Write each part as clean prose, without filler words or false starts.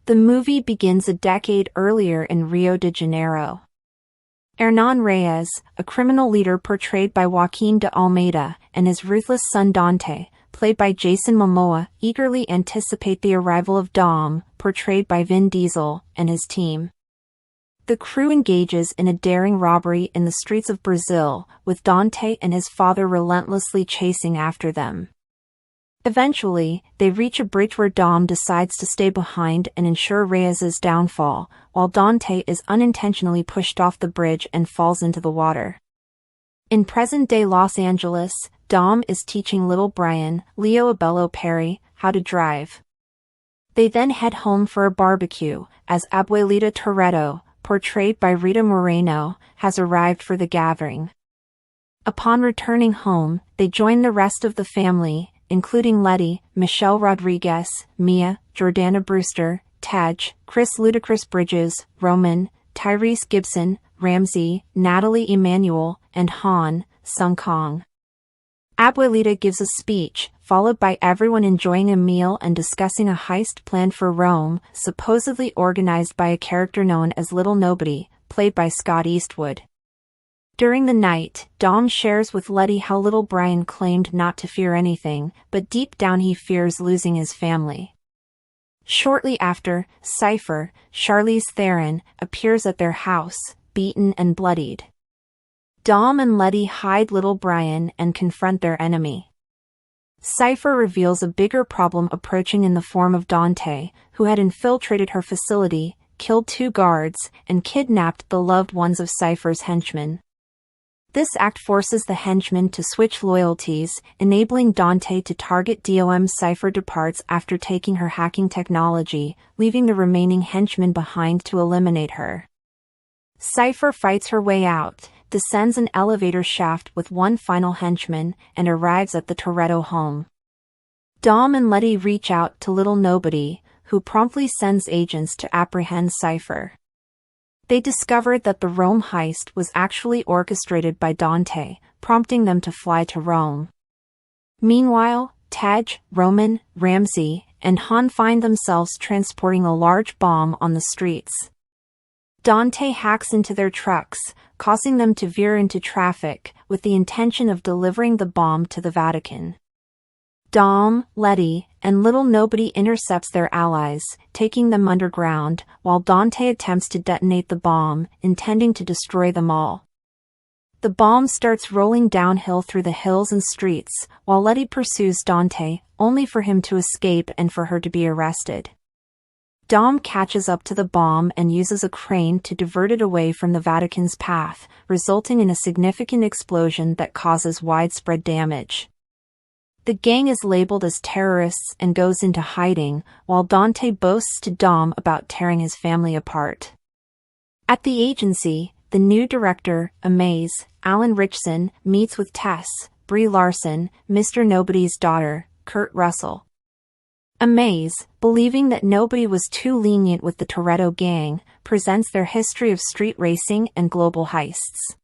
The movie begins a decade earlier in Rio de Janeiro. Hernan Reyes, a criminal leader portrayed by Joaquin de Almeida, and his ruthless son Dante, played by Jason Momoa, eagerly anticipate the arrival of Dom, portrayed by Vin Diesel, and his team. The crew engages in a daring robbery in the streets of Brazil, with Dante and his father relentlessly chasing after them. Eventually, they reach a bridge where Dom decides to stay behind and ensure Reyes's downfall, while Dante is unintentionally pushed off the bridge and falls into the water. In present-day Los Angeles, Dom is teaching little Brian, Leo Abello Perry, how to drive. They then head home for a barbecue, as Abuelita Toretto, portrayed by Rita Moreno, has arrived for the gathering. Upon returning home, they join the rest of the family, including Letty, Michelle Rodriguez, Mia, Jordana Brewster, Taj, Chris Ludacris Bridges, Roman, Tyrese Gibson, Ramsey, Natalie Emanuel, and Han, Sung Kong. Abuelita gives a speech, followed by everyone enjoying a meal and discussing a heist plan for Rome, supposedly organized by a character known as Little Nobody, played by Scott Eastwood. During the night, Dom shares with Letty how little Brian claimed not to fear anything, but deep down he fears losing his family. Shortly after, Cypher, Charlize Theron, appears at their house, beaten and bloodied. Dom and Letty hide little Brian and confront their enemy. Cypher reveals a bigger problem approaching in the form of Dante, who had infiltrated her facility, killed 2 guards, and kidnapped the loved ones of Cypher's henchmen. This act forces the henchmen to switch loyalties, enabling Dante to target Dom. Cypher departs after taking her hacking technology, leaving the remaining henchmen behind to eliminate her. Cypher fights her way out, descends an elevator shaft with one final henchman, and arrives at the Toretto home. Dom and Letty reach out to Little Nobody, who promptly sends agents to apprehend Cypher. They discovered that the Rome heist was actually orchestrated by Dante, prompting them to fly to Rome. Meanwhile, Taj, Roman, Ramsey, and Han find themselves transporting a large bomb on the streets. Dante hacks into their trucks, causing them to veer into traffic, with the intention of delivering the bomb to the Vatican. Dom, Letty, and Little Nobody intercepts their allies, taking them underground, while Dante attempts to detonate the bomb, intending to destroy them all. The bomb starts rolling downhill through the hills and streets, while Letty pursues Dante, only for him to escape and for her to be arrested. Dom catches up to the bomb and uses a crane to divert it away from the Vatican's path, resulting in a significant explosion that causes widespread damage. The gang is labeled as terrorists and goes into hiding, while Dante boasts to Dom about tearing his family apart. At the agency, the new director, Amaze, Alan Ritchson, meets with Tess, Brie Larson, Mr. Nobody's daughter, Kurt Russell. Amaze, believing that Nobody was too lenient with the Toretto gang, presents their history of street racing and global heists.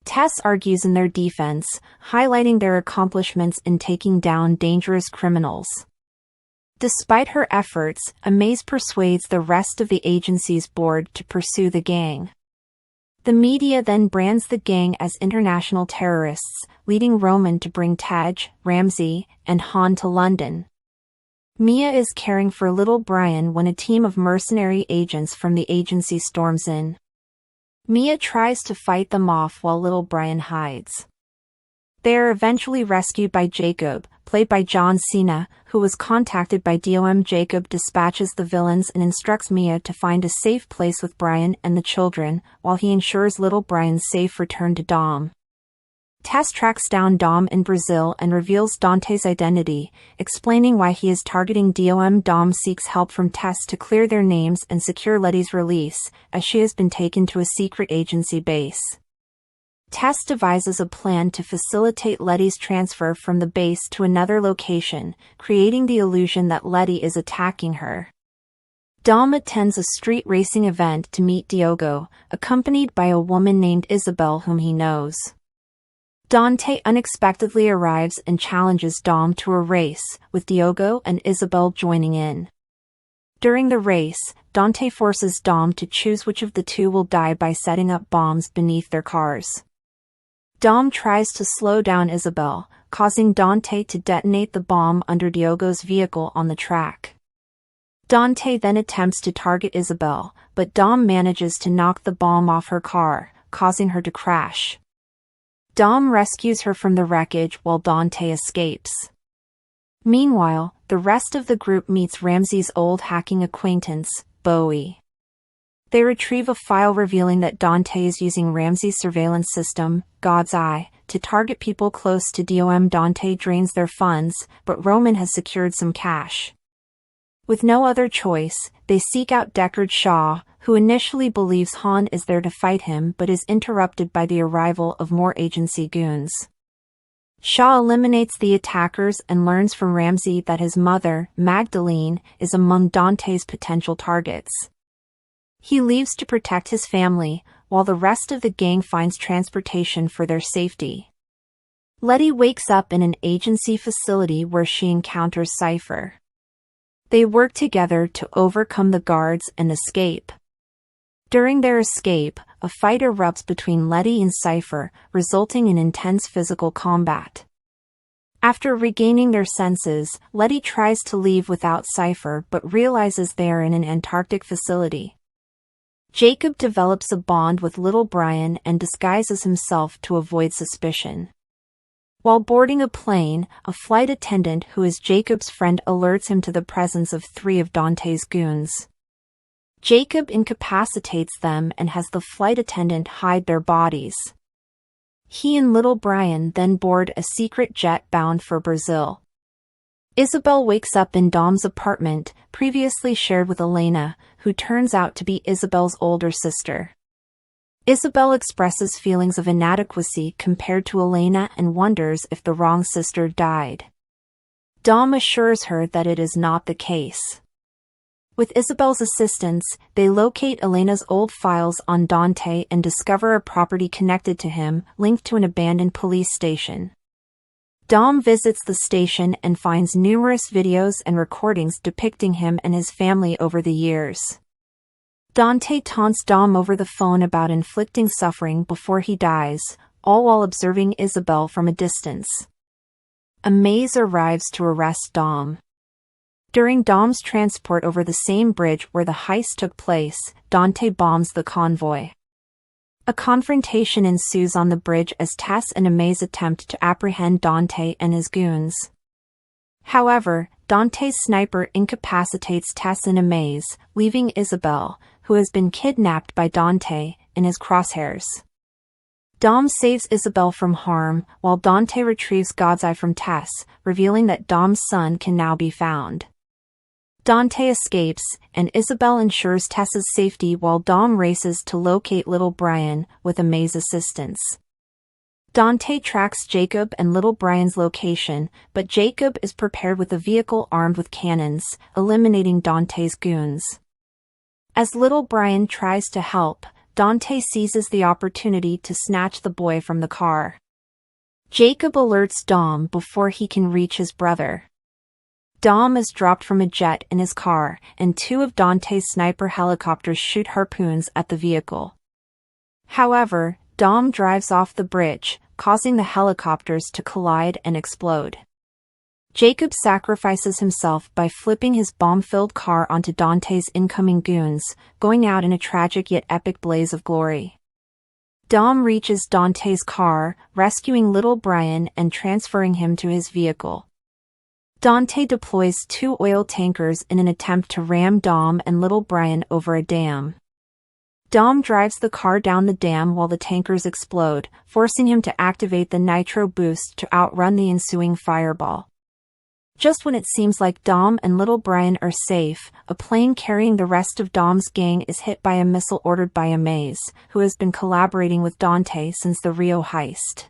Tess argues in their defense, highlighting their accomplishments in taking down dangerous criminals. Despite her efforts, Amaze persuades the rest of the agency's board to pursue the gang. The media then brands the gang as international terrorists, leading Roman to bring Taj, Ramsey, and Han to London. Mia is caring for little Brian when a team of mercenary agents from the agency storms in. Mia tries to fight them off while little Brian hides. They are eventually rescued by Jacob, played by John Cena, who was contacted by Dom. Jacob dispatches the villains and instructs Mia to find a safe place with Brian and the children, while he ensures little Brian's safe return to Dom. Tess tracks down Dom in Brazil and reveals Dante's identity, explaining why he is targeting Dom. Dom seeks help from Tess to clear their names and secure Letty's release, as she has been taken to a secret agency base. Tess devises a plan to facilitate Letty's transfer from the base to another location, creating the illusion that Letty is attacking her. Dom attends a street racing event to meet Diogo, accompanied by a woman named Isabel whom he knows. Dante unexpectedly arrives and challenges Dom to a race, with Diogo and Isabel joining in. During the race, Dante forces Dom to choose which of the two will die by setting up bombs beneath their cars. Dom tries to slow down Isabel, causing Dante to detonate the bomb under Diogo's vehicle on the track. Dante then attempts to target Isabel, but Dom manages to knock the bomb off her car, causing her to crash. Dom rescues her from the wreckage while Dante escapes. Meanwhile, the rest of the group meets Ramsey's old hacking acquaintance, Bowie. They retrieve a file revealing that Dante is using Ramsey's surveillance system, God's Eye, to target people close to Dom. Dante drains their funds, but Roman has secured some cash. With no other choice, they seek out Deckard Shaw, who initially believes Han is there to fight him but is interrupted by the arrival of more agency goons. Shaw eliminates the attackers and learns from Ramsey that his mother, Magdalene, is among Dante's potential targets. He leaves to protect his family, while the rest of the gang finds transportation for their safety. Letty wakes up in an agency facility where she encounters Cypher. They work together to overcome the guards and escape. During their escape, a fight erupts between Letty and Cypher, resulting in intense physical combat. After regaining their senses, Letty tries to leave without Cypher but realizes they are in an Antarctic facility. Jacob develops a bond with little Brian and disguises himself to avoid suspicion. While boarding a plane, a flight attendant who is Jacob's friend alerts him to the presence of 3 of Dante's goons. Jacob incapacitates them and has the flight attendant hide their bodies. He and little Brian then board a secret jet bound for Brazil. Isabel wakes up in Dom's apartment, previously shared with Elena, who turns out to be Isabel's older sister. Isabel expresses feelings of inadequacy compared to Elena and wonders if the wrong sister died. Dom assures her that it is not the case. With Isabel's assistance, they locate Elena's old files on Dante and discover a property connected to him, linked to an abandoned police station. Dom visits the station and finds numerous videos and recordings depicting him and his family over the years. Dante taunts Dom over the phone about inflicting suffering before he dies, all while observing Isabel from a distance. A maze arrives to arrest Dom. During Dom's transport over the same bridge where the heist took place, Dante bombs the convoy. A confrontation ensues on the bridge as Tess and Amaze attempt to apprehend Dante and his goons. However, Dante's sniper incapacitates Tess and Amaze, leaving Isabel, who has been kidnapped by Dante, in his crosshairs. Dom saves Isabel from harm, while Dante retrieves God's Eye from Tess, revealing that Dom's son can now be found. Dante escapes, and Isabel ensures Tess's safety while Dom races to locate little Brian, with Amaze's assistance. Dante tracks Jacob and little Brian's location, but Jacob is prepared with a vehicle armed with cannons, eliminating Dante's goons. As little Brian tries to help, Dante seizes the opportunity to snatch the boy from the car. Jacob alerts Dom before he can reach his brother. Dom is dropped from a jet in his car, and 2 of Dante's sniper helicopters shoot harpoons at the vehicle. However, Dom drives off the bridge, causing the helicopters to collide and explode. Jacob sacrifices himself by flipping his bomb-filled car onto Dante's incoming goons, going out in a tragic yet epic blaze of glory. Dom reaches Dante's car, rescuing little Brian and transferring him to his vehicle. Dante deploys 2 oil tankers in an attempt to ram Dom and little Brian over a dam. Dom drives the car down the dam while the tankers explode, forcing him to activate the nitro boost to outrun the ensuing fireball. Just when it seems like Dom and little Brian are safe, a plane carrying the rest of Dom's gang is hit by a missile ordered by Amaze, who has been collaborating with Dante since the Rio heist.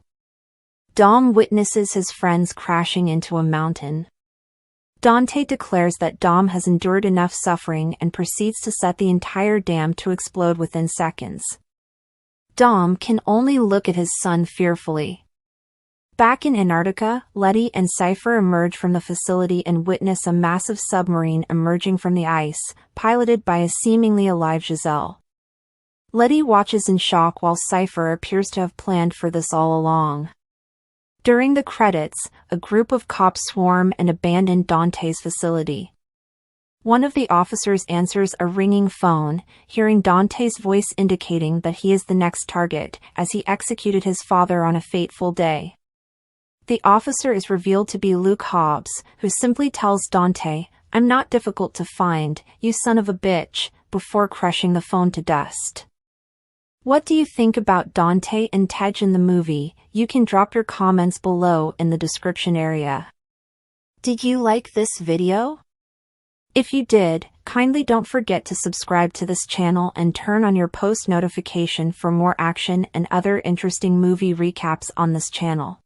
Dom witnesses his friends crashing into a mountain. Dante declares that Dom has endured enough suffering and proceeds to set the entire dam to explode within seconds. Dom can only look at his son fearfully. Back in Antarctica, Letty and Cypher emerge from the facility and witness a massive submarine emerging from the ice, piloted by a seemingly alive Giselle. Letty watches in shock while Cypher appears to have planned for this all along. During the credits, a group of cops swarm and abandon Dante's facility. One of the officers answers a ringing phone, hearing Dante's voice indicating that he is the next target, as he executed his father on a fateful day. The officer is revealed to be Luke Hobbs, who simply tells Dante, "I'm not difficult to find, you son of a bitch," before crushing the phone to dust. What do you think about Dante and Tej in the movie? You can drop your comments below in the description area. Did you like this video? If you did, kindly don't forget to subscribe to this channel and turn on your post notification for more action and other interesting movie recaps on this channel.